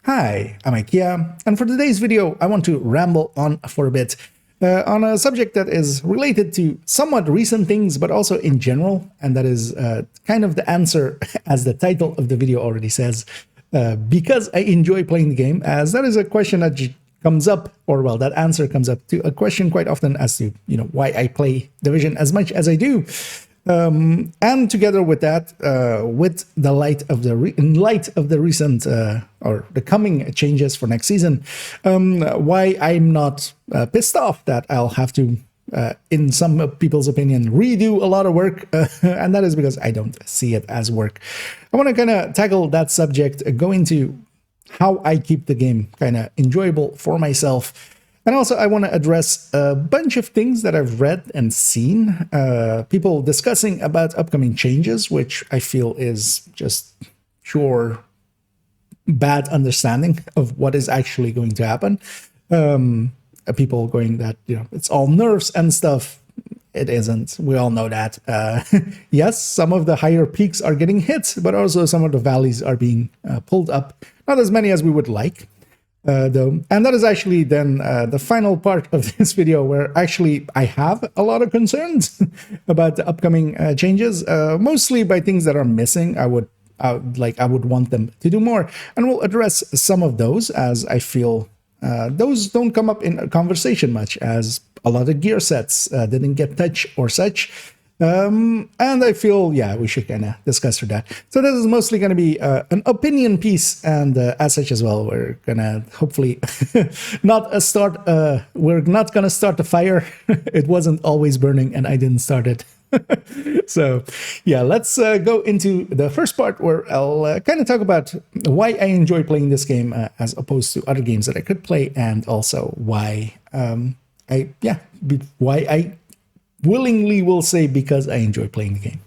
Hi, I'm IKEA, and for today's video, I want to ramble on for a bit on a subject that is related to somewhat recent things, but also in general, and that is kind of the answer, as the title of the video already says, because I enjoy playing the game, as that is a question that comes up, or well, that answer comes up to a question quite often as to, why I play Division as much as I do. And together with that, with the in light of the recent or the coming changes for next season, why I'm not pissed off that I'll have to, in some people's opinion, redo a lot of work, and that is because I don't see it as work. I want to kind of tackle that subject, go into how I keep the game kind of enjoyable for myself. And also, I want to address a bunch of things that I've read and seen, people discussing about upcoming changes, which I feel is just pure bad understanding of what is actually going to happen. People going that, it's all nerfs and stuff. It isn't. We all know that. Yes, some of the higher peaks are getting hit, but also some of the valleys are being pulled up. Not as many as we would like. Though, and that is actually then the final part of this video, where actually I have a lot of concerns about the upcoming changes, mostly by things that are missing. I would want them to do more, and we'll address some of those, as I feel those don't come up in a conversation much, as a lot of gear sets didn't get touched or such. And I feel, yeah, we should kind of discuss for that. So this is mostly going to be an opinion piece, and as such as well, we're going to hopefully we're not going to start the fire. It wasn't always burning, and I didn't start it. So, yeah, let's go into the first part, where I'll kind of talk about why I enjoy playing this game as opposed to other games that I could play, and also why I willingly will say because I enjoy playing the game.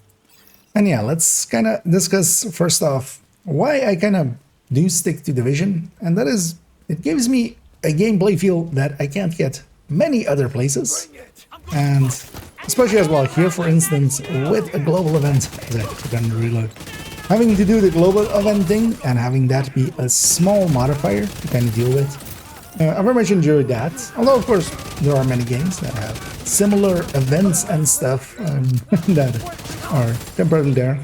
And yeah, let's kind of discuss first off why I kind of do stick to Division, and that is it gives me a gameplay feel that I can't get many other places, and especially as well here, for instance, with a global event. Reload. Having to do the global event thing and having that be a small modifier to kind of deal with. I very much enjoyed that, although of course there are many games that have similar events and stuff that are temporarily there.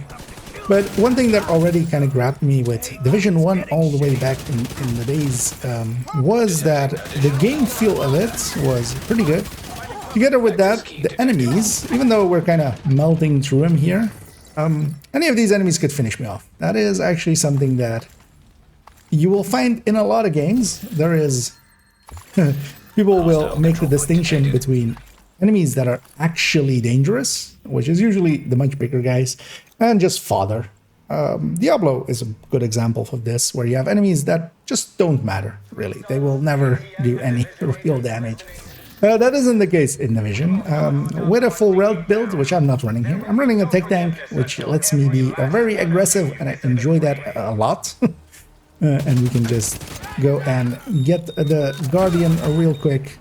But one thing that already kind of grabbed me with Division 1 all the way back in the days was that the game feel of it was pretty good. Together with that, the enemies, even though we're kind of melting through them here, any of these enemies could finish me off. That is actually something that you will find in a lot of games. There is people will make the distinction between enemies that are actually dangerous, which is usually the much bigger guys, and just fodder. Diablo is a good example of this, where you have enemies that just don't matter, really. They will never do any real damage. That isn't the case in Division. With a full route build, which I'm not running here, I'm running a tech tank, which lets me be very aggressive, and I enjoy that a lot. And we can just go and get the Guardian real quick.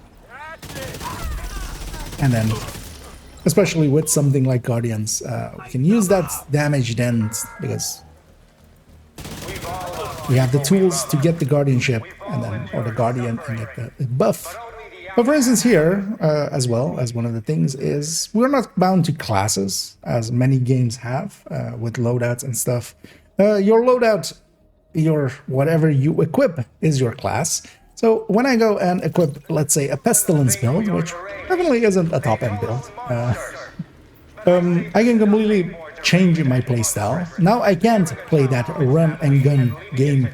And then, especially with something like Guardians, we can use that damage then, because we have the tools to get the Guardianship, and then, or the Guardian, and get the buff. But for instance here, as well as one of the things is, we're not bound to classes, as many games have, with loadouts and stuff. Your loadout, whatever you equip is your class. So when I go and equip, let's say, a Pestilence build, which definitely isn't a top-end build, I can completely change my playstyle. Now I can't play that run and gun game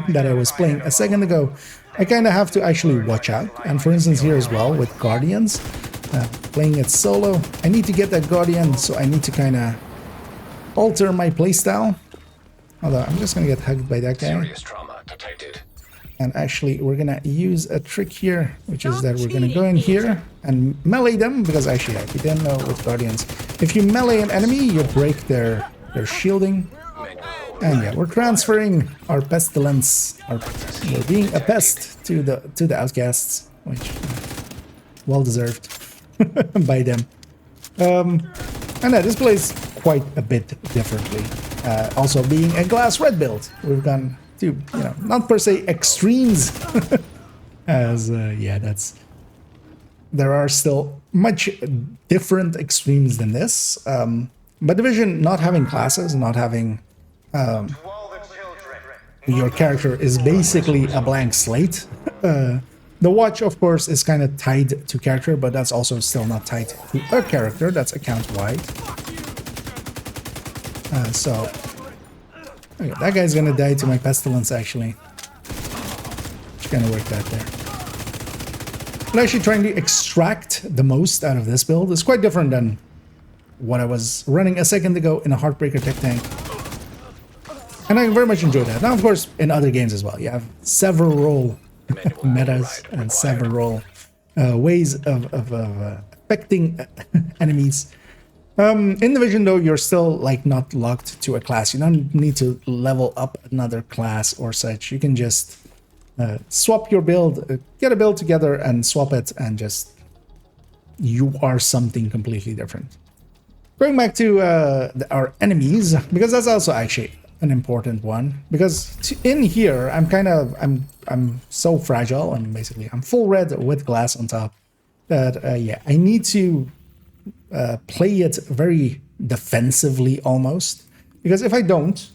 that I was playing a second ago. I kind of have to actually watch out. And for instance here as well with Guardians, playing it solo, I need to get that Guardian, so I need to kind of alter my playstyle. Although I'm just going to get hugged by that guy. Serious trauma detected. And actually we're going to use a trick here, which is that we're going to go in here and melee them, because actually, if you didn't know with Guardians, if you melee an enemy, you break their shielding. And yeah, we're transferring our pestilence, we're being a pest to the outcasts, which well deserved by them. And that displays quite a bit differently. Also being a glass red build, we've gone to, you know, not per se extremes, as yeah, there are still much different extremes than this. But Division not having classes, not having your character is basically a blank slate. The watch, of course, is kind of tied to character, but that's also still not tied to a character. That's account-wide. So, okay, that guy's gonna die to my pestilence, actually. Which kind of worked out there. I'm actually trying to extract the most out of this build. It's quite different than what I was running a second ago in a Heartbreaker Tech Tank. And I very much enjoy that. Now, of course, in other games as well, you have several metas and several ways of affecting enemies. In Division, though, you're still like not locked to a class. You don't need to level up another class or such. You can just swap your build, get a build together and swap it, and just you are something completely different. Going back to our enemies, because that's also actually an important one, because in here I'm so fragile, and basically I'm full red with glass on top that yeah, I need to play it very defensively almost, because if I don't,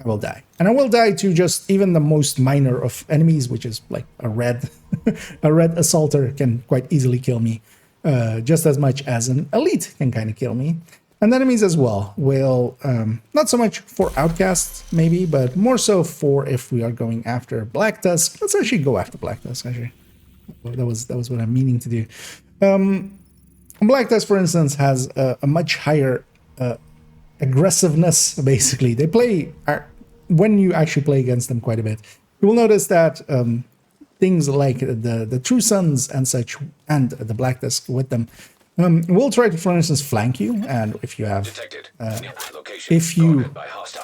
I will die, and I will die to just even the most minor of enemies, which is like a red a red assaulter can quite easily kill me, just as much as an elite can kind of kill me. And enemies as well will, not so much for outcasts maybe, but more so for if we are going after Black Tusk. Let's actually go after Black Tusk, actually. That was what I'm meaning to do. Black Tusk, for instance, has a much higher aggressiveness, basically. They play, when you actually play against them quite a bit, you will notice that things like the True Sons and such, and the Black Tusk with them, we'll try to, for instance, flank you, and if you have, if you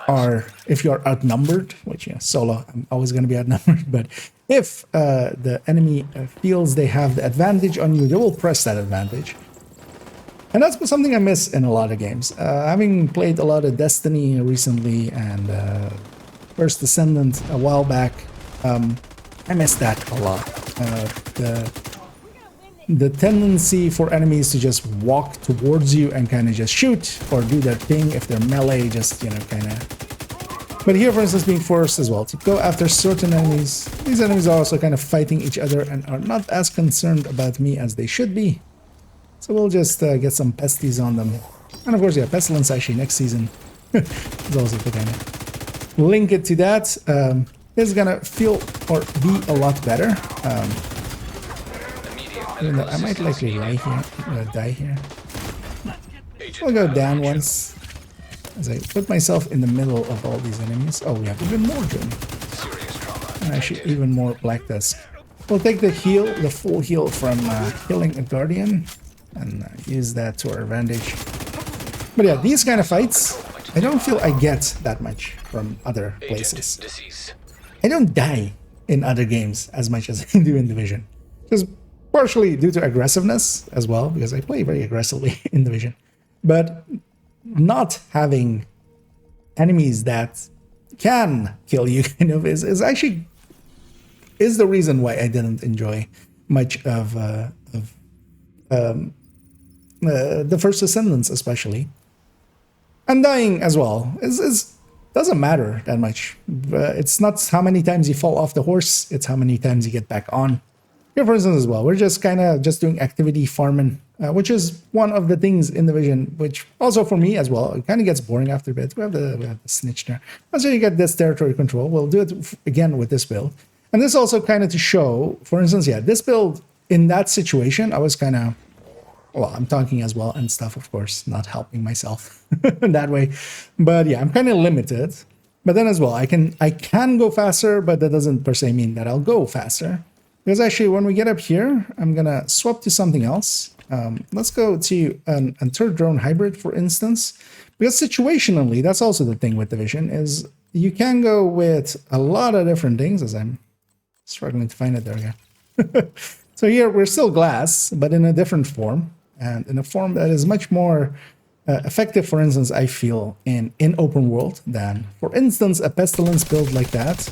are outnumbered, which, you know, solo, I'm always going to be outnumbered, but if the enemy feels they have the advantage on you, they will press that advantage. And that's something I miss in a lot of games. Having played a lot of Destiny recently and First Descendant a while back, I miss that a lot. The tendency for enemies to just walk towards you and kind of just shoot or do that thing if they're melee, just, you know, kind of. But here, for instance, being forced as well to go after certain enemies. These enemies are also kind of fighting each other and are not as concerned about me as they should be. So we'll just get some pesties on them. And of course, yeah, Pestilence actually next season is also to kind of link it to that. It's gonna feel or be a lot better. I might likely die here. I'll go down once as I put myself in the middle of all these enemies. Oh, we have even more Jim. And actually even more Black Tusk. We'll take the heal, the full heal from killing a Guardian, and use that to our advantage. But yeah, these kind of fights, I don't feel I get that much from other places. I don't die in other games as much as I do in Division. Just partially due to aggressiveness as well, because I play very aggressively in Division. But not having enemies that can kill you kind of is actually the reason why I didn't enjoy much of the First Ascendants, especially. And dying as well doesn't matter that much. It's not how many times you fall off the horse, it's how many times you get back on. Here, for instance, as well, we're just kind of just doing activity farming, which is one of the things in Division, which also for me as well, it kind of gets boring after a bit. We have the snitch there. Once you get this territory control, we'll do it again with this build. And this also kind of to show, for instance, yeah, this build in that situation, I was kind of, well, I'm talking as well and stuff, of course, not helping myself that way. But yeah, I'm kind of limited. But then as well, I can go faster, but that doesn't per se mean that I'll go faster. Because actually, when we get up here, I'm going to swap to something else. Let's go to an third drone hybrid, for instance. Because situationally, that's also the thing with Division, is you can go with a lot of different things, as I'm struggling to find it. There we go. So here, we're still glass, but in a different form. And in a form that is much more effective, for instance, I feel, in open world than, for instance, a Pestilence build like that.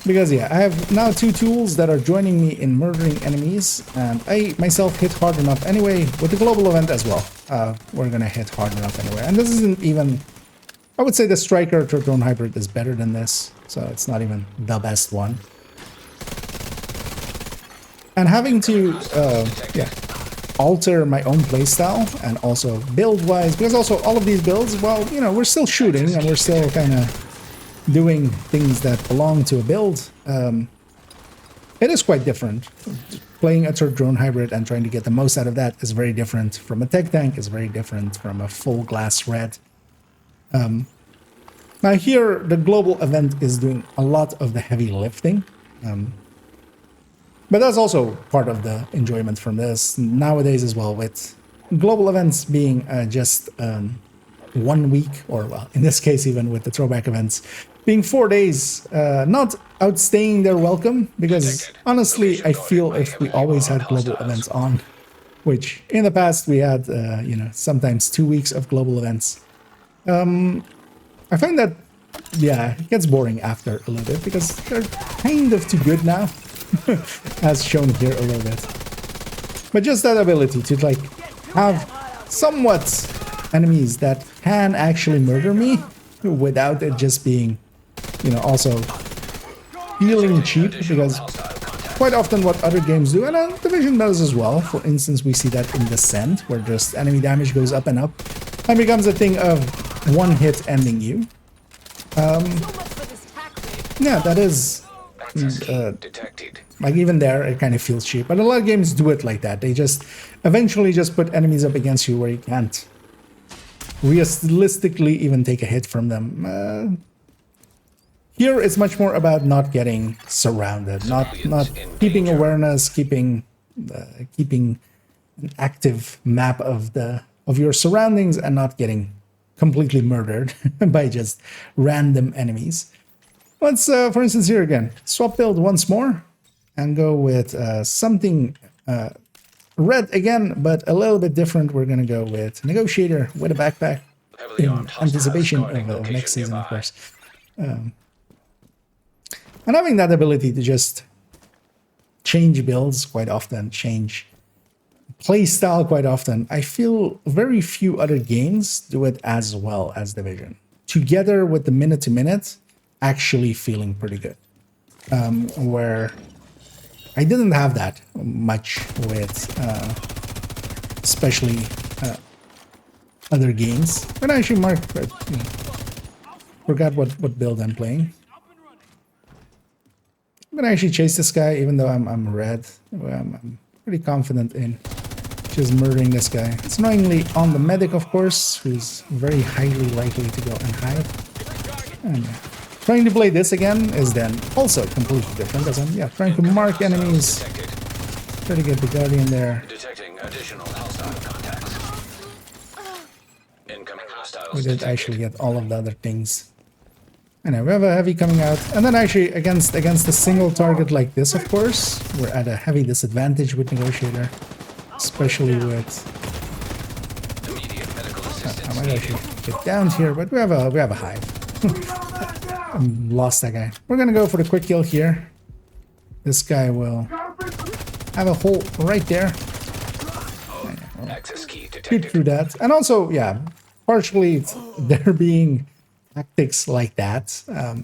Because yeah, I have now 2 tools that are joining me in murdering enemies, and I myself hit hard enough anyway with the global event as well. We're gonna hit hard enough anyway, and this isn't even. I would say the Striker Third Drone Hybrid is better than this, so it's not even the best one. And having to alter my own playstyle and also build-wise, because also all of these builds, well, you know, we're still shooting and we're still kind of doing things that belong to a build. It is quite different. Playing a Third Drone Hybrid and trying to get the most out of that is very different from a tech tank, is very different from a full glass red. Now here, the global event is doing a lot of the heavy lifting. But that's also part of the enjoyment from this nowadays as well, with global events being just 1 week, or well, in this case, even with the throwback events, being 4 days, not outstaying their welcome, because honestly, I feel if we always had global events on, which in the past we had, you know, sometimes 2 weeks of global events, I find that, yeah, it gets boring after a little bit, because they're kind of too good now. As shown here a little bit. But just that ability to like have somewhat enemies that can actually murder me without it just being, you know, also feeling cheap, because quite often what other games do, and Division does as well, for instance, we see that in Descent, where just enemy damage goes up and up and becomes a thing of one hit ending you. Yeah, that is like even there it kind of feels cheap, but a lot of games do it like that. They just eventually just put enemies up against you where you can't realistically even take a hit from them. Here it's much more about not getting surrounded, not keeping awareness, keeping an active map of your surroundings, and not getting completely murdered by just random enemies. Let's, for instance, here again, swap build once more and go with something red again, but a little bit different. We're going to go with Negotiator with a backpack in anticipation of next season, of course. And having that ability to just change builds quite often, change play style quite often, I feel very few other games do it as well as Division. Together with the minute-to-minute, actually feeling pretty good. Where I didn't have that much with especially other games. But I actually marked, but forgot what build I'm playing. I'm gonna actually chase this guy, even though I'm red. I'm pretty confident in just murdering this guy. It's annoyingly on the medic, of course, who's very highly likely to go and hide. And trying to play this again is then also completely different, as I'm trying to mark enemies. Try to get the Guardian there. Detecting additional hostile contacts. Incoming hostiles. We did actually get all of the other things. Anyway, we have a heavy coming out, and then actually against a single target like this, of course, we're at a heavy disadvantage with Negotiator, especially with. I might actually get down here, but we have a hive. Lost that guy. We're gonna go for the quick kill here. This guy will have a hole right there. Access key detected. Shoot through that, and also, partially there being tactics like that.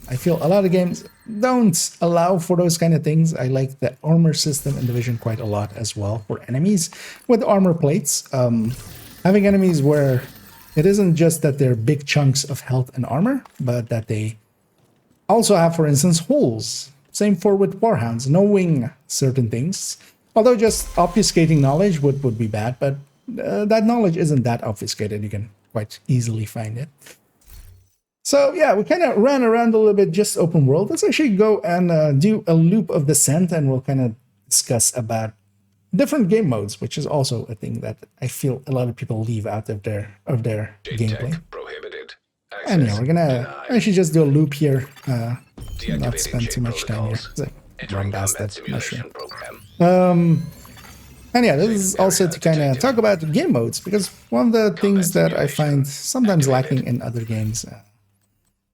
I feel a lot of games don't allow for those kind of things. I like the armor system in Division quite a lot as well for enemies with armor plates. Having enemies where it isn't just that they're big chunks of health and armor, but that they also have, for instance, holes. Same for with Warhounds, knowing certain things. Although just obfuscating knowledge would be bad, but that knowledge isn't that obfuscated. You can quite easily find it. So yeah, we kind of ran around a little bit, just open world. Let's actually go and do a loop of Descent, and we'll kind of discuss about different game modes, which is also a thing that I feel a lot of people leave out of their gameplay. Prohibited. And yeah, we're gonna actually just do a loop here, not spend too much time here. Run past that mushroom. And yeah, this is also to kind of talk about game modes, because one of the things that I find sometimes lacking in other games,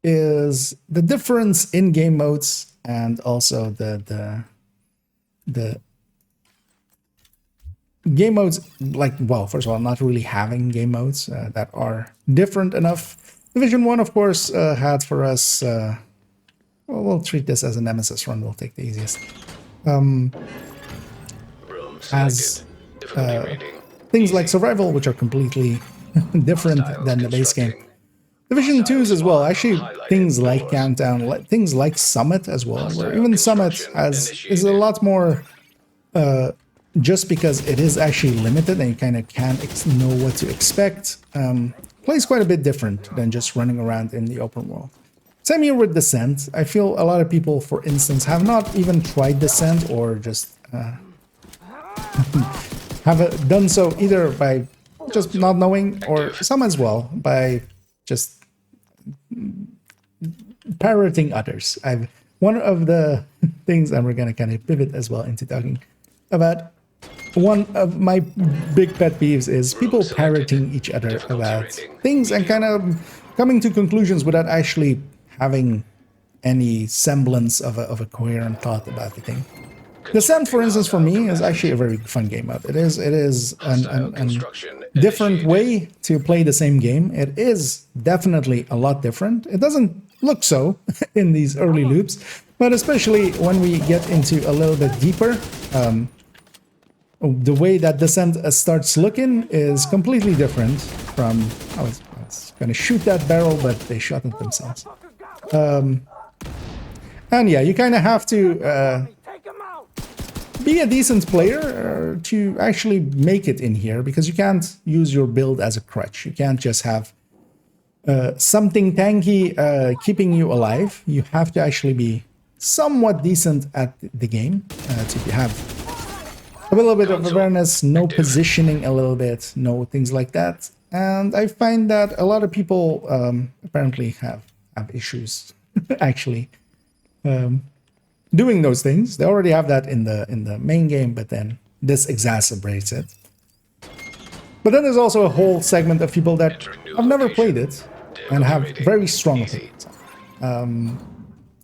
is the difference in game modes and also the game modes, like, well, first of all, not really having game modes that are different enough. Division 1, of course, had for us, well, we'll treat this as a nemesis run, we'll take the easiest. As things like survival, which are completely different than the base game. Division 2s as well, actually things like Countdown, things like Summit as well, where even Summit is a lot more, just because it is actually limited and you kind of can't know what to expect, plays quite a bit different than just running around in the open world. Same here with Descent. I feel a lot of people, for instance, have not even tried Descent or just have done so either by just not knowing, or some as well by just parroting others. One of the things, and we're gonna kind of pivot as well into talking about, one of my big pet peeves is people parroting each other about things and kind of coming to conclusions without actually having any semblance of a coherent thought about the thing. Descent, for instance, for me, is actually a very fun game mode. It is a different way to play the same game. It is definitely a lot different. It doesn't look so in these early loops, but especially when we get into a little bit deeper, the way that Descent starts looking is completely different from... I was going to shoot that barrel, but they shot it themselves. And yeah, you kind of have to be a decent player to actually make it in here, because you can't use your build as a crutch. You can't just have something tanky keeping you alive. You have to actually be somewhat decent at the game to have a little bit of awareness, no positioning a little bit, no things like that. And I find that a lot of people apparently have issues actually doing those things. They already have that in the main game, but then this exacerbates it. But then there's also a whole segment of people that have never played it and have very strong opinions,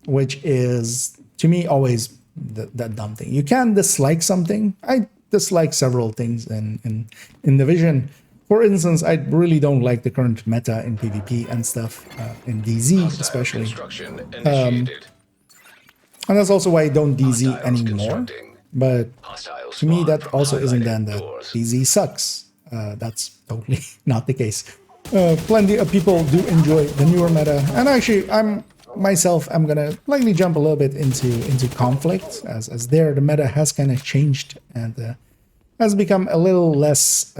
which is, to me, always the dumb thing. You can dislike something. I dislike several things in Division. For instance, I really don't like the current meta in PvP and stuff, in DZ especially. And that's also why I don't DZ anymore. But to me, that also isn't then that DZ sucks. That's totally not the case. Plenty of people do enjoy the newer meta, and actually, I'm gonna likely jump a little bit into conflict, as there the meta has kind of changed and has become a little less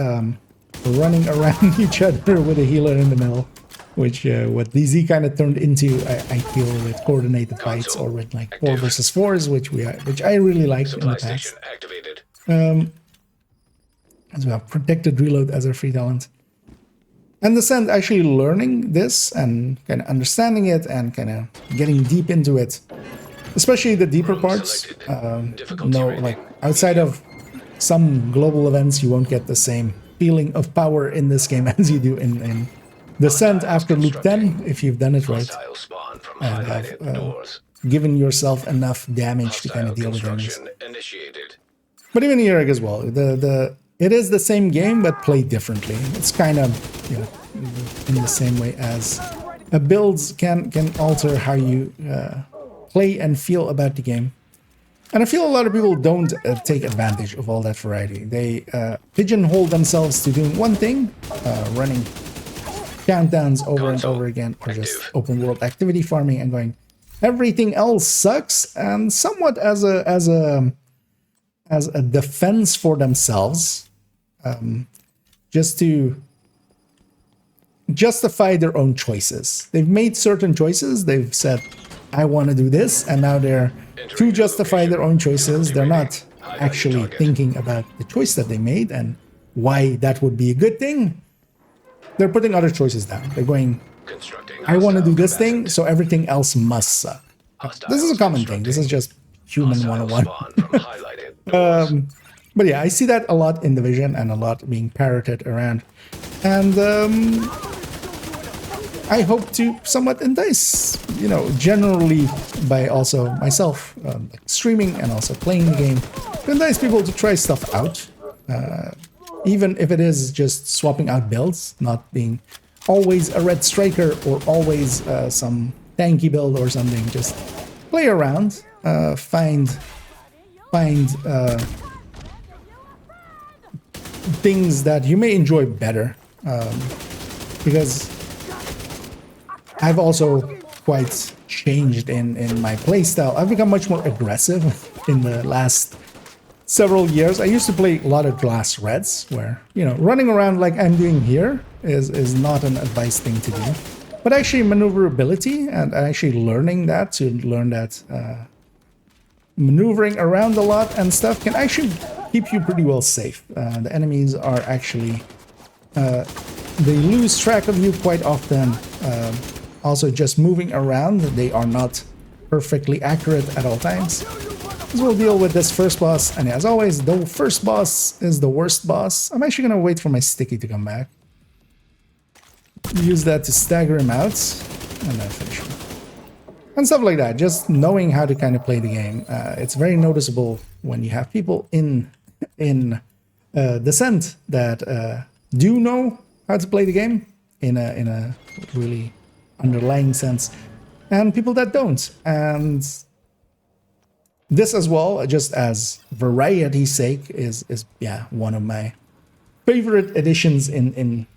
running around each other with a healer in the middle, which what DZ kind of turned into, I feel, with coordinated fights or with like 4 versus 4s, which I really liked in the past. As we have protected reload as our free talent. And Descent actually learning this and kind of understanding it and kind of getting deep into it, especially the deeper parts. No, like outside of some global events, you won't get the same feeling of power in this game as you do in Descent after Loop 10, if you've done it right and have given yourself enough damage to kind of deal with enemies. But even here as well, it is the same game, but played differently. It's kind of, you know, in the same way as builds can alter how you play and feel about the game. And I feel a lot of people don't take advantage of all that variety. They pigeonhole themselves to doing one thing, running countdowns over and over again, or just open world activity farming and going, everything else sucks, and somewhat as a defense for themselves. Just to justify their own choices. They've made certain choices. They've said, I want to do this. And now they're, to justify their own choices, they're not actually thinking about the choice that they made and why that would be a good thing. They're putting other choices down. They're going, I want to do this thing, so everything else must suck. This is a common thing. This is just human 101. But yeah, I see that a lot in Division and a lot being parroted around. And I hope to somewhat entice, generally by also myself like streaming and also playing the game, to entice people to try stuff out, even if it is just swapping out builds, not being always a red striker or always some tanky build or something. Just play around, find things that you may enjoy better, because I've also quite changed in my playstyle. I've become much more aggressive in the last several years. I used to play a lot of glass reds, where running around like I'm doing here is not an advised thing to do. But actually maneuverability and actually learning that maneuvering around a lot and stuff can actually keep you pretty well safe. The enemies are actually they lose track of you quite often. Also, just moving around, they are not perfectly accurate at all times. So we'll deal with this first boss, and as always, the first boss is the worst boss. I'm actually gonna wait for my sticky to come back. Use that to stagger him out, and then finish him. And stuff like that, just knowing how to kind of play the game. It's very noticeable when you have people in Descent that do know how to play the game in a really underlying sense, and people that don't. And this as well, just as variety's sake, is one of my favorite additions in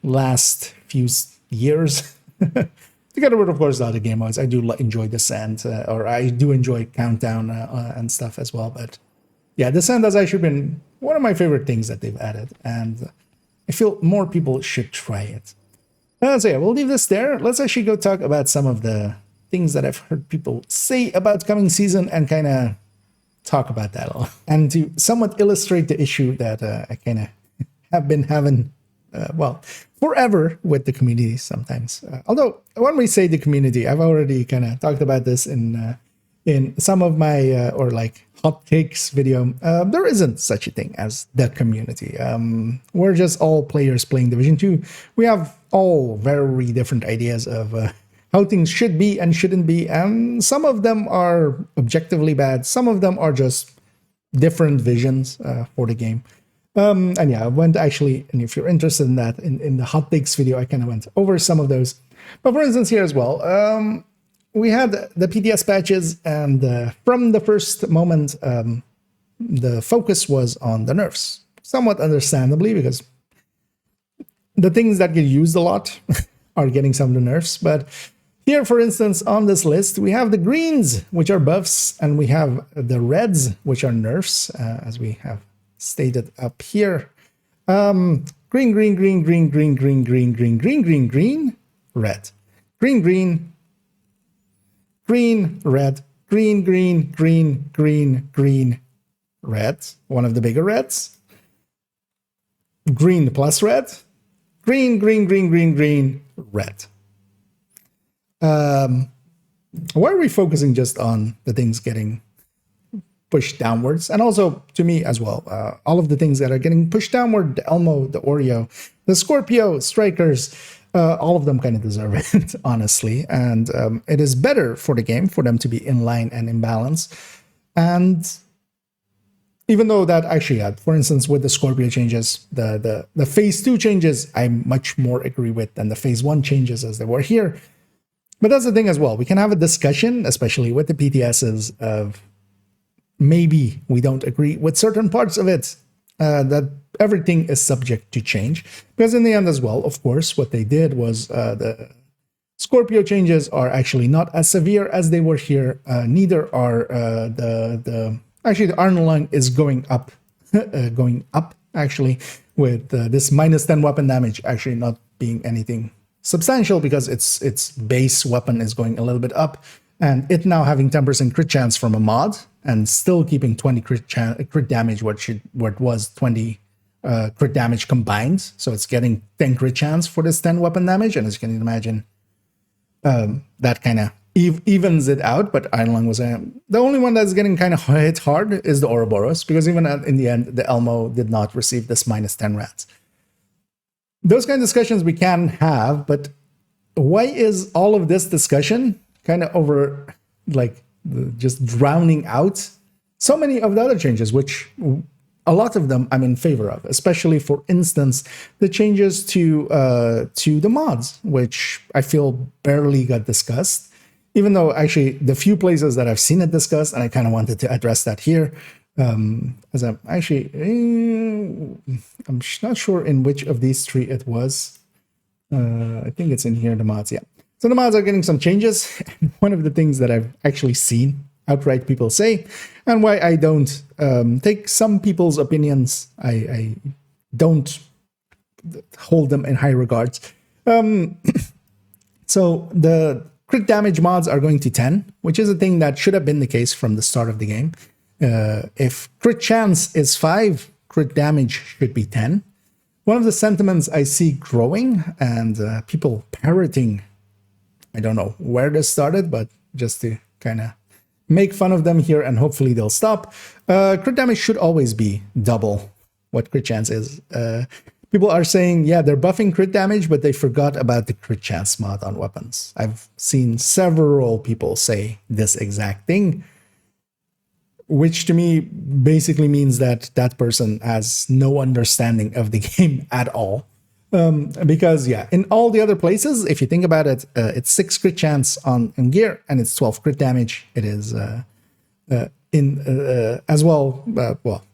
last few years. Together with, of course, the other game modes. I do enjoy Descent, or I do enjoy Countdown and stuff as well. But yeah, Descent has actually been one of my favorite things that they've added, and I feel more people should try it. So yeah, we'll leave this there. Let's actually go talk about some of the things that I've heard people say about coming season and kind of talk about that all. And to somewhat illustrate the issue that I kind of have been having, forever with the community sometimes. Although when we say the community, I've already kind of talked about this in some of my or like hot takes video. There isn't such a thing as the community. We're just all players playing Division 2. We have all very different ideas of how things should be and shouldn't be, and some of them are objectively bad. Some of them are just different visions for the game. And yeah, I went actually, and if you're interested in that, in the hot takes video, I kind of went over some of those. But for instance, here as well, we had the PTS patches, and from the first moment, the focus was on the nerfs. Somewhat understandably, because the things that get used a lot are getting some of the nerfs. But here, for instance, on this list, we have the greens, which are buffs, and we have the reds, which are nerfs, as we have stated up here. Green, green, green, green, green, green, green, green, green, green, green, red. Green, green, green, red, green, green, green, green, green, red. One of the bigger reds. Green plus red. Green, green, green, green, green, red. Why are we focusing just on the things getting pushed downwards? And also, to me as well, all of the things that are getting pushed downward, the Elmo, the Oreo, the Scorpio, Strikers, all of them kind of deserve it, honestly. And it is better for the game for them to be in line and in balance. And even though that actually, for instance, with the Scorpio changes, the phase 2 changes, I much more agree with than the phase 1 changes as they were here. But that's the thing as well. We can have a discussion, especially with the PTSs, of maybe we don't agree with certain parts of it, that everything is subject to change. Because in the end as well, of course, what they did was the Scorpio changes are actually not as severe as they were here. Neither are actually the underline is going up, actually, with this minus 10 weapon damage actually not being anything substantial, because its base weapon is going a little bit up, and it now having 10% crit chance from a mod and still keeping 20 crit damage, what it was 20 crit damage combined. So it's getting 10 crit chance for this 10 weapon damage, and as you can imagine, that kind of evens it out. But Ironlung was the only one that's getting kind of hit hard is the Ouroboros, because even in the end, the Elmo did not receive this minus 10 rats. Those kind of discussions we can have, but why is all of this discussion kind of over, like, just drowning out so many of the other changes, which a lot of them I'm in favor of, especially, for instance, the changes to the mods, which I feel barely got discussed, even though actually the few places that I've seen it discussed, and I kind of wanted to address that here. As I'm actually, I'm not sure in which of these three it was. I think it's in here, the mods, yeah. So the mods are getting some changes. One of the things that I've actually seen outright people say, and why I don't take some people's opinions, I don't hold them in high regards. So the crit damage mods are going to 10, which is a thing that should have been the case from the start of the game. If crit chance is 5, crit damage should be 10. One of the sentiments I see growing, and people parroting, I don't know where this started, but just to kind of make fun of them here, and hopefully they'll stop. Crit damage should always be double what crit chance is. People are saying, yeah, they're buffing crit damage, but they forgot about the crit chance mod on weapons. I've seen several people say this exact thing, which to me basically means that that person has no understanding of the game at all. Because, yeah, in all the other places, if you think about it, it's 6 crit chance on gear, and it's 12 crit damage. It is as well, well,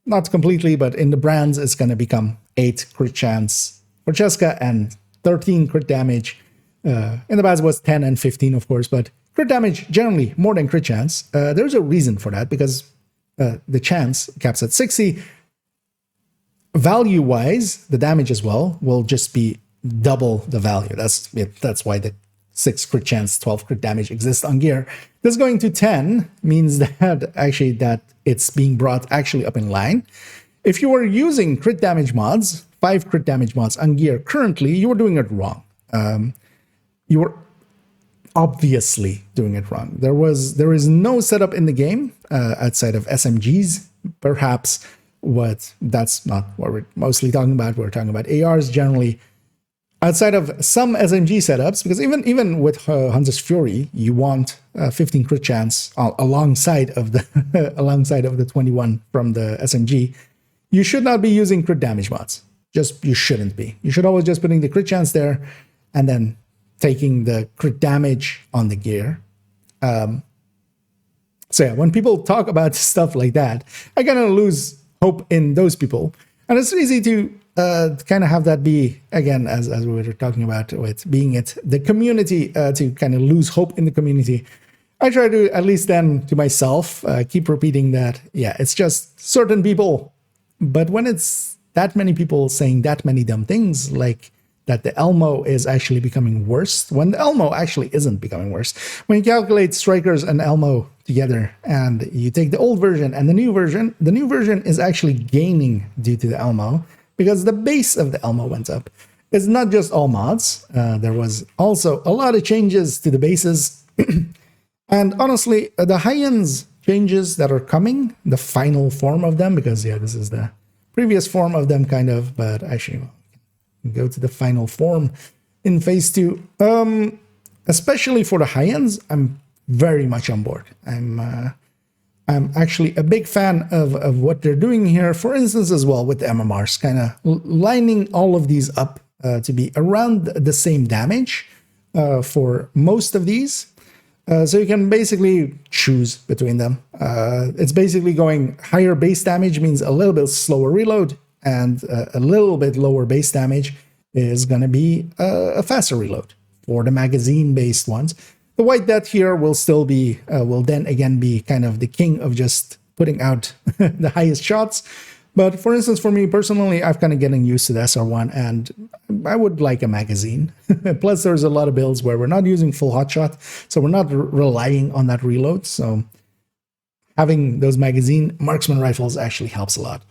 not completely, but in the brands, it's going to become 8 crit chance for Cheska and 13 crit damage. In the baz was 10 and 15, of course, but crit damage generally more than crit chance. There's a reason for that, because the chance caps at 60. Value-wise, the damage as well will just be double the value. That's why the 6 crit chance, 12 crit damage exists on gear. This going to 10 means that actually that it's being brought actually up in line. If you were using crit damage mods, 5 crit damage mods on gear currently, you were doing it wrong. You were obviously doing it wrong. There is no setup in the game outside of SMGs, perhaps. That's not what we're mostly talking about. We're talking about ARs generally. Outside of some SMG setups, because even with Hunter's Fury, you want 15 crit chance alongside of the 21 from the SMG. You should not be using crit damage mods. You shouldn't be. You should always just putting the crit chance there, and then taking the crit damage on the gear. So yeah, when people talk about stuff like that, I kind of lose hope in those people. And it's easy to kind of have that be, again, as we were talking about with being the community, to kind of lose hope in the community. I try to, at least then to myself, keep repeating that, yeah, it's just certain people. But when it's that many people saying that many dumb things, like that the Elmo is actually becoming worse, when the Elmo actually isn't becoming worse. When you calculate Strikers and Elmo together, and you take the old version and the new version is actually gaining due to the Elmo, because the base of the Elmo went up. It's not just all mods. There was also a lot of changes to the bases. And honestly, the high-ends changes that are coming, the final form of them, because, yeah, this is the previous form of them, kind of, but actually, go to the final form in phase 2. Especially for the high ends, I'm very much on board. I'm actually a big fan of what they're doing here. For instance, as well with the MMRs, kind of lining all of these up to be around the same damage for most of these. So you can basically choose between them. It's basically going higher base damage means a little bit slower reload, and a little bit lower base damage is going to be a faster reload for the magazine-based ones. The White Death here will still be, will then again be kind of the king of just putting out the highest shots. But for instance, for me personally, I've kind of getting used to the SR1, and I would like a magazine. Plus, there's a lot of builds where we're not using full hotshot, so we're not relying on that reload. So having those magazine marksman rifles actually helps a lot.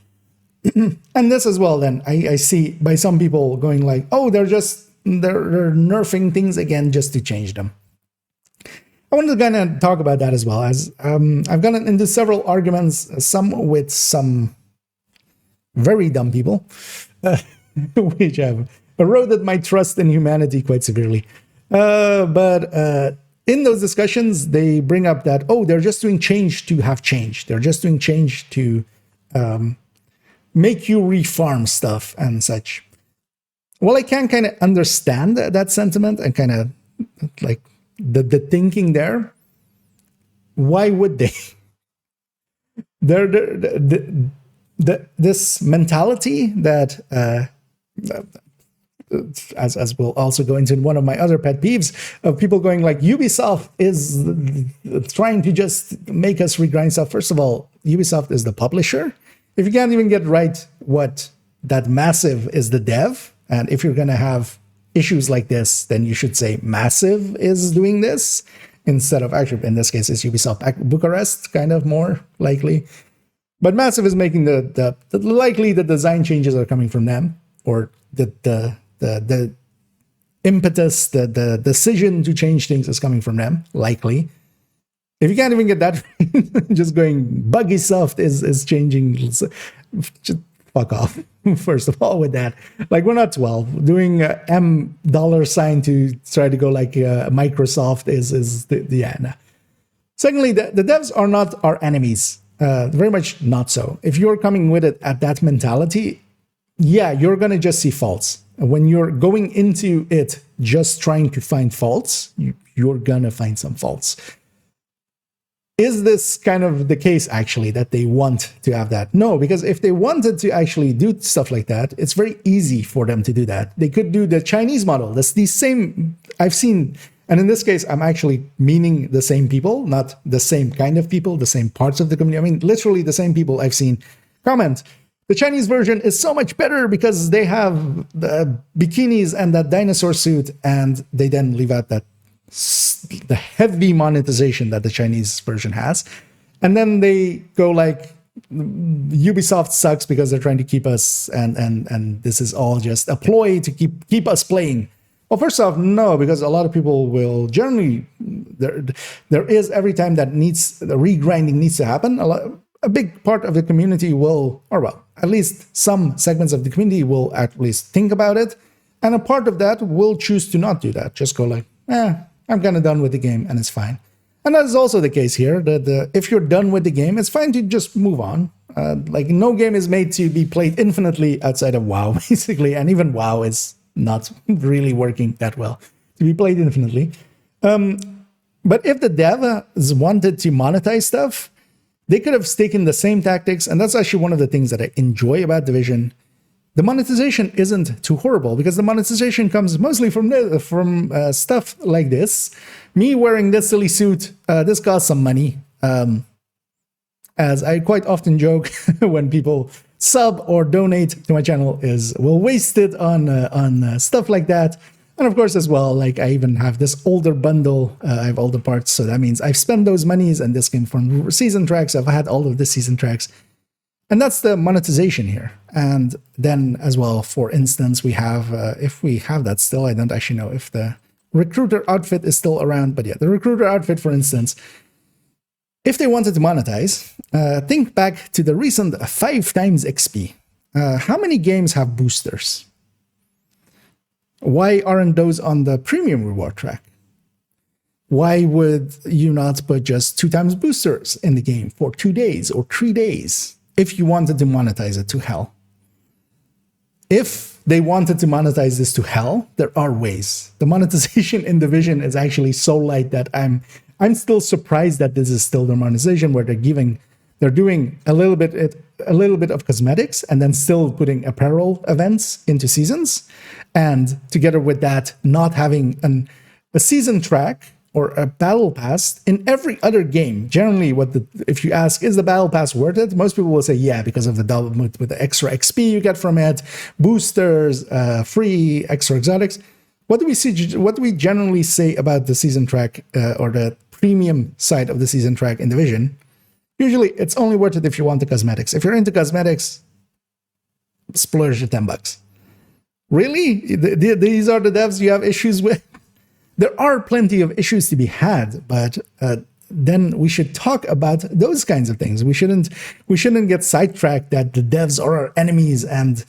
And this as well, then I see by some people going like, oh, they're nerfing things again just to change them. I wanted to kind of talk about that as well, as I've gotten into several arguments, some with some very dumb people, which I've eroded my trust in humanity quite severely. But in those discussions, they bring up that, oh, they're just doing change to have change. They're just doing change to make you refarm stuff and such. Well, I can kind of understand that sentiment and kind of like the thinking there. Why would they? This mentality that, as we'll also go into one of my other pet peeves, of people going like, Ubisoft is trying to just make us regrind stuff. First of all, Ubisoft is the publisher. If you can't even get right what that Massive is the dev, and if you're going to have issues like this, then you should say Massive is doing this, instead of, actually, in this case, it's Ubisoft Bucharest, kind of more likely. But Massive is making the likely the design changes are coming from them, or the impetus, the decision to change things is coming from them, likely. If you can't even get that, just going buggy soft is changing. Just fuck off. First of all, with that, like, we're not 12. Doing $M to try to go like Microsoft is the end. Secondly, the devs are not our enemies. Very much not so. If you're coming with it at that mentality, yeah, you're gonna just see faults. When you're going into it just trying to find faults, you're gonna find some faults. Is this kind of the case, actually, that they want to have that? No, because if they wanted to actually do stuff like that, it's very easy for them to do that. They could do the Chinese model. That's the same I've seen. And in this case, I'm actually meaning the same people, not the same kind of people, the same parts of the community. I mean, literally the same people I've seen comment. The Chinese version is so much better because they have the bikinis and that dinosaur suit, and they then leave out that the heavy monetization that the Chinese version has. And then they go like, Ubisoft sucks because they're trying to keep us, and this is all just a ploy to keep us playing. Well, first off, no, because a lot of people will generally, there is, every time that the regrinding needs to happen, a big part of the community will, or well, at least some segments of the community will at least think about it. And a part of that will choose to not do that. Just go like, I'm kind of done with the game and it's fine. And that is also the case here, that if you're done with the game, it's fine to just move on. Like, no game is made to be played infinitely outside of WoW, basically. And even WoW is not really working that well to be played infinitely. But if the devs wanted to monetize stuff, they could have taken the same tactics. And that's actually one of the things that I enjoy about Division. The monetization isn't too horrible, because the monetization comes mostly from stuff like this. Me wearing this silly suit, this costs some money. As I quite often joke when people sub or donate to my channel, is we'll waste it on stuff like that. And of course, as well, like, I even have this older bundle. I have all the parts, so that means I've spent those monies, and this came from season tracks. I've had all of the season tracks. And that's the monetization here. And then as well, for instance, we have, if we have that still, I don't actually know if the recruiter outfit is still around, but yeah, the recruiter outfit, for instance, if they wanted to monetize, think back to the recent 5 times XP. How many games have boosters? Why aren't those on the premium reward track? Why would you not put just 2 times boosters in the game for 2 days or 3 days if you wanted to monetize it to hell? If they wanted to monetize this to hell, there are ways. The monetization in Division is actually so light that I'm still surprised that this is still the monetization, where they're doing a little bit of cosmetics and then still putting apparel events into seasons, and together with that, not having a season track or a battle pass in every other game. Generally, if you ask, is the battle pass worth it? Most people will say, yeah, because of the double with the extra XP you get from it, boosters, free extra exotics. What do we generally say about the season track or the premium side of the season track in Division? Usually, it's only worth it if you want the cosmetics. If you're into cosmetics, splurge the $10. Really? These are the devs you have issues with? There are plenty of issues to be had, but then we should talk about those kinds of things. We shouldn't get sidetracked that the devs are our enemies and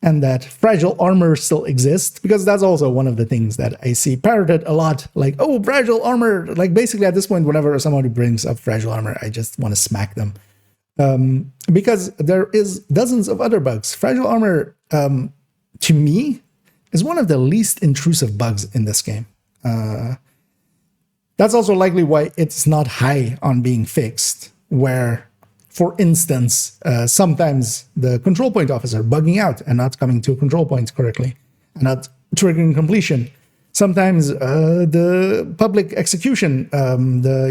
and that fragile armor still exists, because that's also one of the things that I see parroted a lot. Like, oh, fragile armor. Like, basically at this point, whenever somebody brings up fragile armor, I just want to smack them. Because there is dozens of other bugs. Fragile armor, to me, is one of the least intrusive bugs in this game. That's also likely why it's not high on being fixed, where, for instance, sometimes the control point officer bugging out and not coming to a control point correctly, and not triggering completion. Sometimes the public execution,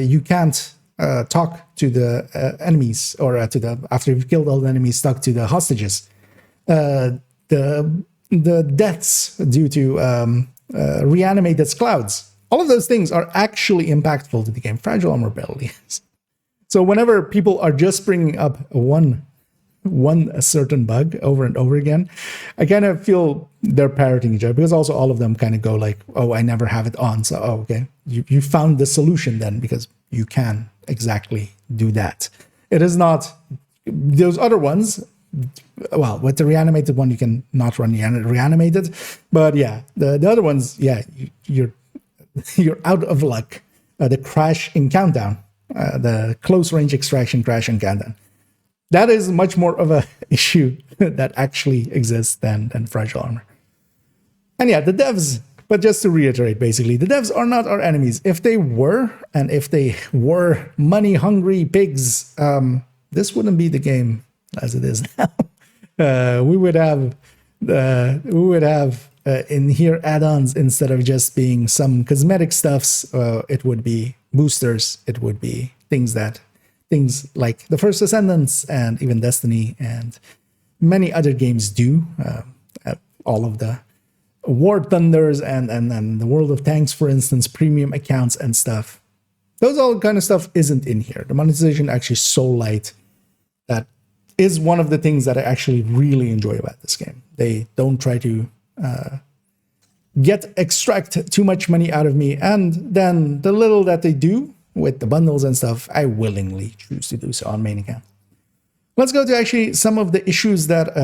you can't talk to the enemies, or after you've killed all the enemies, talk to the hostages. The deaths due to reanimated clouds. All of those things are actually impactful to the game. Fragile armor barely is. So whenever people are just bringing up one certain bug over and over again, I kind of feel they're parroting each other, because also all of them kind of go like, oh, I never have it on. So, oh, okay, you found the solution then, because you can exactly do that. It is not those other ones. Well, with the reanimated one, you can not run reanimated, but yeah, the other ones, yeah, you're out of luck. The crash in countdown, the close range extraction crash in countdown, that is much more of a issue that actually exists than fragile armor. And yeah, the devs. But just to reiterate, basically, the devs are not our enemies. If they were, and if they were money-hungry pigs, this wouldn't be the game as it is now. We would have in here add-ons instead of just being some cosmetic stuffs. It would be boosters. It would be things like the First Ascendants and even Destiny and many other games do. All of the War Thunders and the World of Tanks, for instance, premium accounts and stuff. Those all kind of stuff isn't in here. The monetization actually is so light. That is one of the things that I actually really enjoy about this game. They don't try to extract too much money out of me, and then the little that they do with the bundles and stuff, I willingly choose to do so on main account. Let's go to actually some of the issues that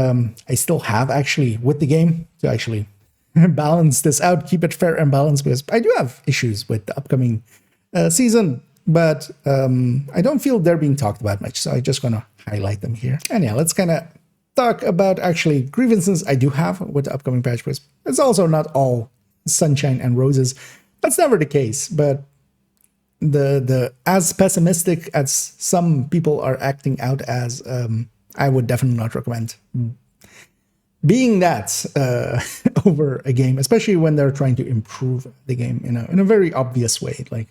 I still have actually with the game to actually balance this out, keep it fair and balanced, because I do have issues with the upcoming season, but I don't feel they're being talked about much, so I'm just going to highlight them here. And yeah, let's kind of talk about actually grievances I do have with the upcoming patch, because it's also not all sunshine and roses. That's never the case, but the as pessimistic as some people are acting out as, I would definitely not recommend being that over a game, especially when they're trying to improve the game in a very obvious way. Like,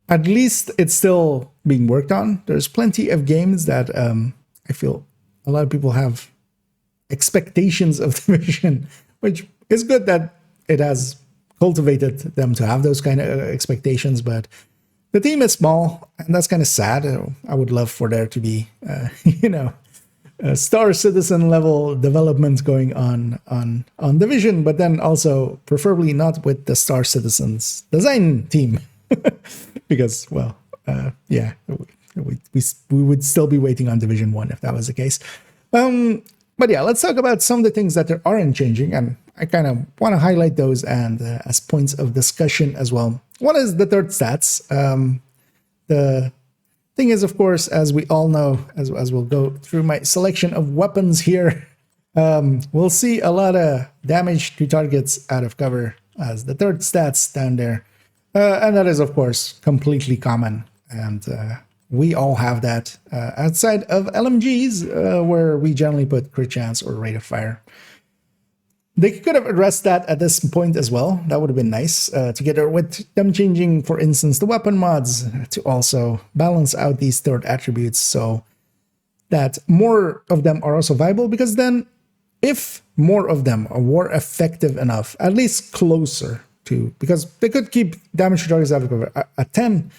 at least it's still being worked on. There's plenty of games that I feel a lot of people have expectations of Division, which is good that it has cultivated them to have those kind of expectations, but the team is small, and that's kind of sad. I would love for there to be, Star Citizen level development going on Division, but then also preferably not with the Star Citizens design team, because, well, yeah, we would still be waiting on Division 1 if that was the case. But yeah, let's talk about some of the things that there aren't changing, and I kind of want to highlight those and as points of discussion as well. One is the third stats. The thing is, of course, as we all know, as we'll go through my selection of weapons here, we'll see a lot of damage to targets out of cover as the third stats down there. And that is, of course, completely common. And we all have that outside of LMGs, where we generally put crit chance or rate of fire. They could have addressed that at this point as well. That would have been nice, together with them changing, for instance, the weapon mods to also balance out these third attributes so that more of them are also viable, because then if more of them are more effective enough, at least closer to, because they could keep damage to targets out of cover at 10,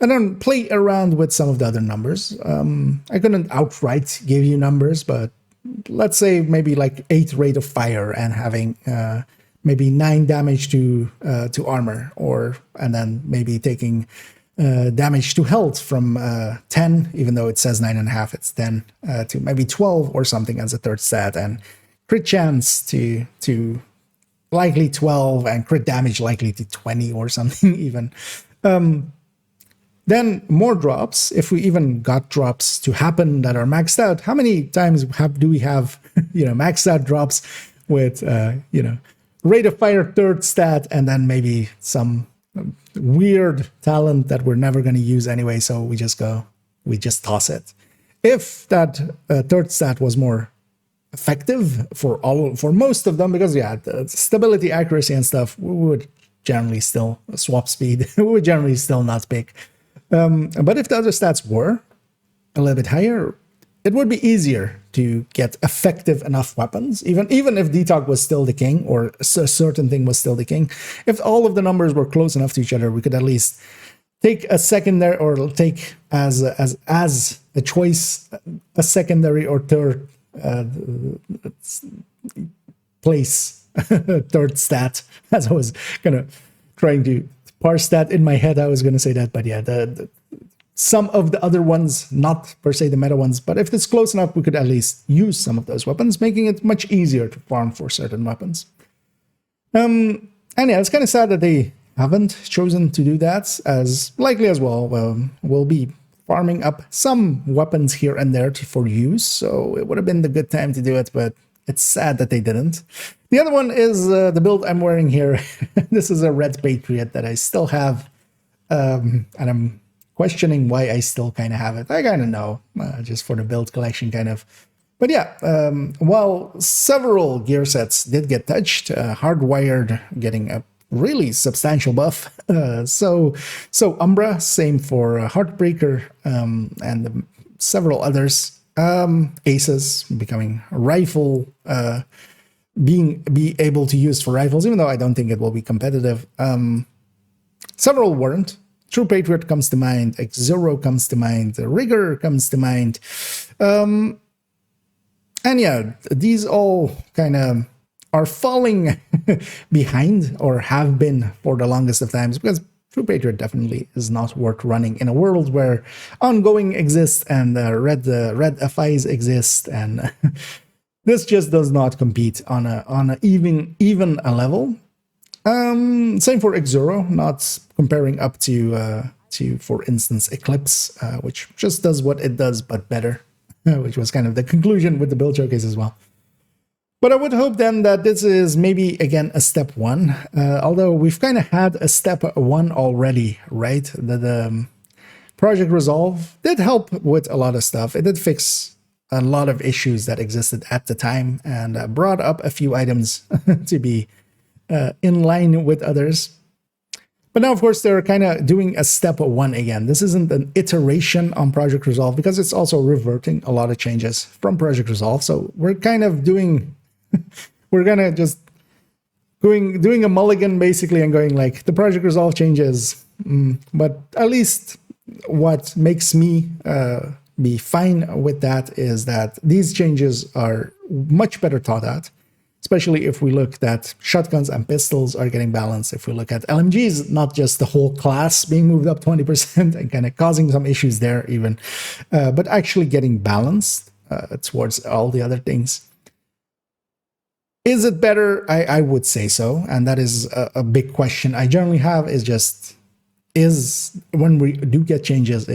and then play around with some of the other numbers. I couldn't outright give you numbers, but let's say maybe like 8 rate of fire and having maybe 9 damage to armor, and then maybe taking damage to health from 10, even though it says 9.5, it's 10, to maybe 12 or something as a third stat, and crit chance to likely 12 and crit damage likely to 20 or something even. Then more drops. If we even got drops to happen that are maxed out, how many times do we have maxed out drops with rate of fire third stat and then maybe some weird talent that we're never going to use anyway, so we just toss it. If that third stat was more effective for most of them, because the stability, accuracy and stuff, we would generally still swap speed. We would generally still not pick. But if the other stats were a little bit higher, it would be easier to get effective enough weapons, even if DTOC was still the king or a certain thing was still the king. If all of the numbers were close enough to each other, we could at least take a secondary, or take as a choice a secondary or third place third stat. As I was kind of trying to parse that in my head, I was going to say that, but some of the other ones, not per se the meta ones, but if it's close enough, we could at least use some of those weapons, making it much easier to farm for certain weapons. And it's kind of sad that they haven't chosen to do that, as likely as well. We'll be farming up some weapons here and there for use, so it would have been the good time to do it, but it's sad that they didn't. The other one is the build I'm wearing here. This is a Red Patriot that I still have, and I'm questioning why I still kind of have it. I kind of know, just for the build collection kind of. But while several gear sets did get touched, Hardwired getting a really substantial buff. So Umbra, same for Heartbreaker, and several others. Aces becoming rifle, be able to use for rifles, even though I don't think it will be competitive. Several weren't. True Patriot comes to mind, X0 comes to mind, Rigger comes to mind. And these all kind of are falling behind, or have been for the longest of times, because True Patriot definitely is not worth running in a world where ongoing exists and red FIs exist, and this just does not compete on a even a level. Same for X0, not comparing up to for instance Eclipse, which just does what it does but better, which was kind of the conclusion with the build showcase as well. But I would hope then that this is maybe again a step one, although we've kind of had a step one already, right? The Project Resolve did help with a lot of stuff. It did fix a lot of issues that existed at the time, and brought up a few items to be in line with others. But now, of course, they're kind of doing a step one again. This isn't an iteration on Project Resolve, because it's also reverting a lot of changes from Project Resolve. So we're kind of doing, we're gonna just doing a mulligan basically, and going like the Project Resolve changes. But at least what makes me be fine with that is that these changes are much better thought out. Especially if we look that shotguns and pistols are getting balanced. If we look at LMGs, not just the whole class being moved up 20% and kind of causing some issues there even, but actually getting balanced towards all the other things. Is it better? I would say so. And that is a big question I generally have, is when we do get changes,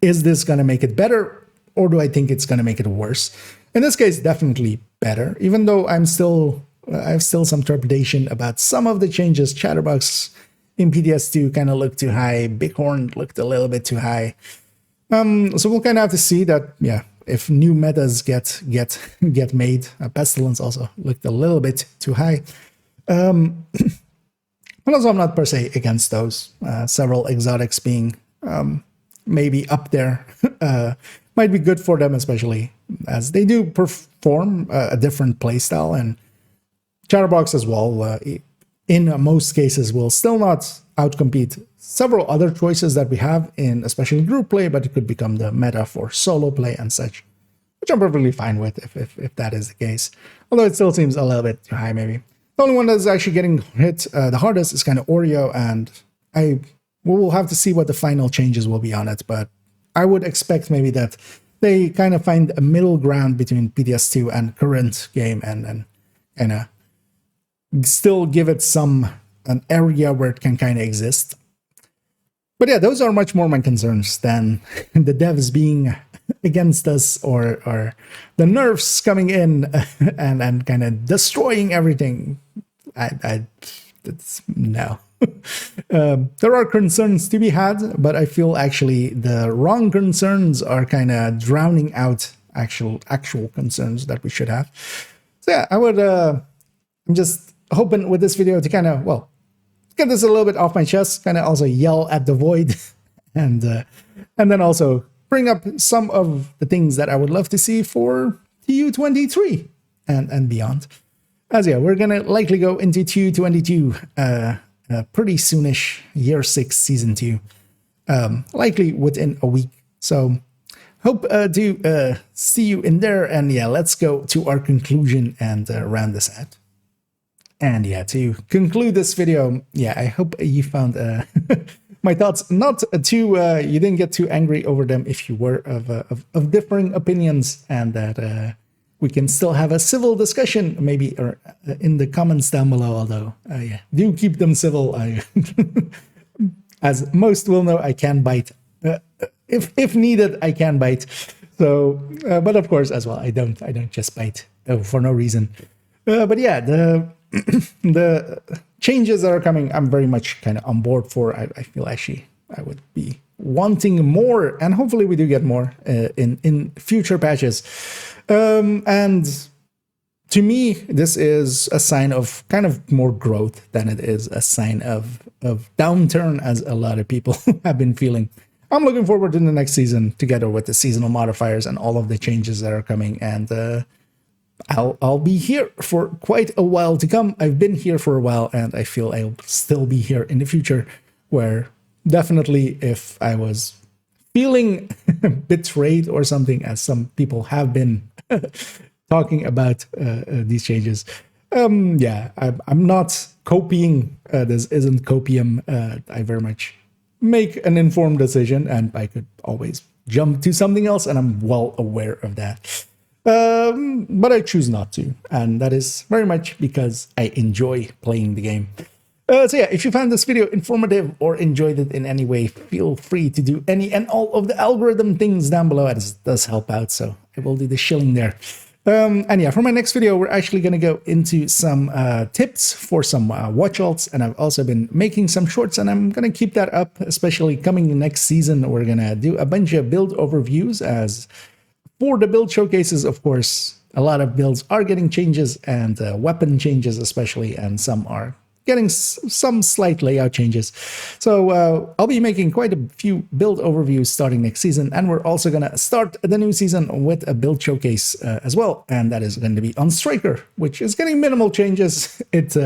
is this going to make it better, or do I think it's going to make it worse? In this case, definitely better, even though I have still some trepidation about some of the changes. Chatterbox in PTS2 kind of looked too high. Bighorn looked a little bit too high. So we'll kind of have to see that, if new metas get made. Pestilence also looked a little bit too high. And also, I'm not per se against those. Several exotics being maybe up there might be good for them, especially as they do perform a different playstyle. And Chatterbox as well, in most cases, will still not outcompete several other choices that we have in especially group play, but it could become the meta for solo play and such, which I'm perfectly fine with if that is the case. Although it still seems a little bit too high, maybe. The only one that's actually getting hit the hardest is kind of Oreo, and we will have to see what the final changes will be on it, but I would expect maybe that they kind of find a middle ground between PTS2 and current game, and kind of still give it an area where it can kind of exist. But yeah, those are much more my concerns than the devs being against us, or the nerfs coming in and kind of destroying everything. No. There are concerns to be had, but I feel actually the wrong concerns are kind of drowning out actual concerns that we should have. So yeah, I'm just hoping with this video to kind of, well, get this a little bit off my chest, kind of also yell at the void, and then also bring up some of the things that I would love to see for TU23 and beyond. As yeah, we're gonna likely go into TU22 pretty soonish, year 6, season 2, likely within a week. So hope to see you in there, and yeah, let's go to our conclusion and round this out. And yeah, to conclude this video, yeah, I hope you found my thoughts not too, you didn't get too angry over them if you were of differing opinions, and that we can still have a civil discussion, maybe, or in the comments down below, although, yeah, do keep them civil. As most will know, I can bite. If needed, I can bite. So, but of course, as well, I don't just bite for no reason. But yeah, the changes that are coming, I'm very much kind of on board for. I feel actually I would be wanting more, and hopefully we do get more in future patches. And to me, this is a sign of kind of more growth than it is a sign of downturn, as a lot of people have been feeling. I'm looking forward to the next season, together with the seasonal modifiers and all of the changes that are coming, and I'll be here for quite a while to come. I've been here for a while, and I feel I'll still be here in the future, where definitely if I was feeling betrayed or something, as some people have been talking about these changes, yeah, I'm not copying. This isn't copium. I very much make an informed decision, and I could always jump to something else, and I'm well aware of that. But I choose not to, and that is very much because I enjoy playing the game. So yeah, if you found this video informative or enjoyed it in any way, feel free to do any and all of the algorithm things down below. It does help out, so I will do the shilling there. And yeah, for my next video, we're actually going to go into some tips for some watch alts, and I've also been making some shorts, and I'm going to keep that up, especially coming next season. We're going to do a bunch of build overviews, as for the build showcases, of course, a lot of builds are getting changes, and weapon changes especially, and some are getting some slight layout changes. So I'll be making quite a few build overviews starting next season, and we're also going to start the new season with a build showcase as well, and that is going to be on Striker, which is getting minimal changes. Its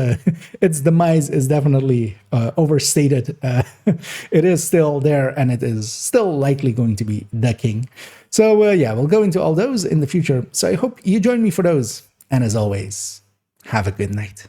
demise is definitely overstated. It is still there, and it is still likely going to be the king. So yeah, we'll go into all those in the future, so I hope you join me for those, and as always, have a good night.